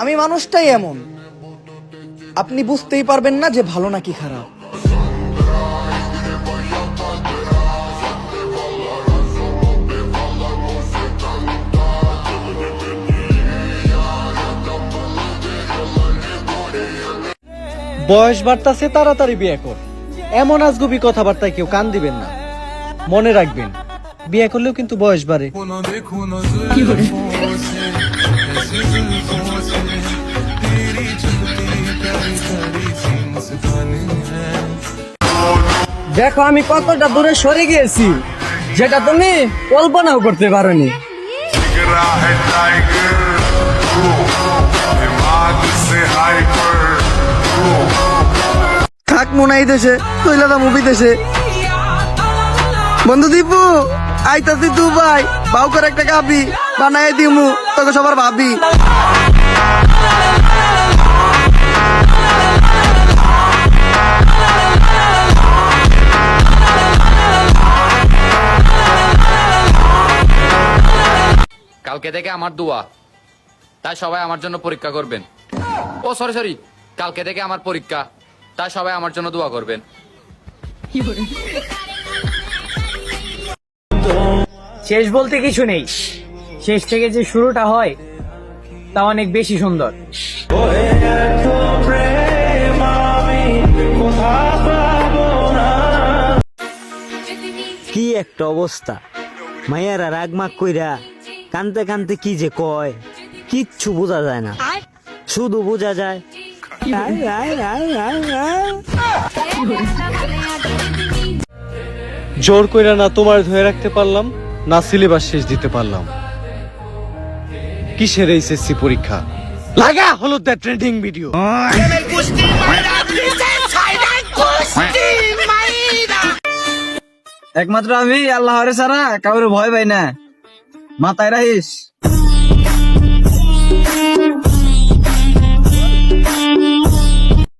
আমি মানুষটাই এমন, আপনি বুঝতেই পারবেন না যে ভালো নাকি খারাপ। বয়স বাড়তাছে, তাড়াতাড়ি বিয়ে কর। এমন আজগুবি কথাবার্তায় কেউ কান দিবেন না। মনে রাখবেন, বিয়ে করলেও কিন্তু বয়স বাড়ে। দেখো আমি কতটা দূরে সরে গিয়েছি, যেটা তুমি কল্পনাও করতে পারোনি। निगरा है टाइगर दिमाग से हाइपर থাক মনাই দেশে, তৈলাদা মুভি দেশে। বন্ধু দীপু, আইতাছি দুবাই, বাউ করে একটা কাপি বানাই দিমু, তোকে সবার ভাবি। কালকে থেকে আমার দোয়া, তাই সবাই আমার জন্য পরীক্ষা করবেন। ও সরি, কালকে থেকে আমার পরীক্ষা, তাই সবাই আমার জন্য দোয়া করবেন। শেষ বলতে কিছু নেই, শেষ থেকে যে শুরুটা হয় তা অনেক বেশি সুন্দর। কি একটা অবস্থা, মাইয়ারা রাগমাগ কইরা কানতে কানতে কি যে কয় কিচ্ছু বোঝা যায় না, শুধু বোঝা যায় আয়, আয়, আয়, আয়, আয়। জোর কইরা না তোমার ধরে রাখতে পারলাম, না সিলেবাস শেষ দিতে পারলাম। কিসের এইচএসসি পরীক্ষা? লাগা হলো দ্য ট্রেন্ডিং ভিডিও। একমাত্র আমি আল্লাহরে ছাড়া কাউরে ভয় পাই না, মাথায় রাখিস।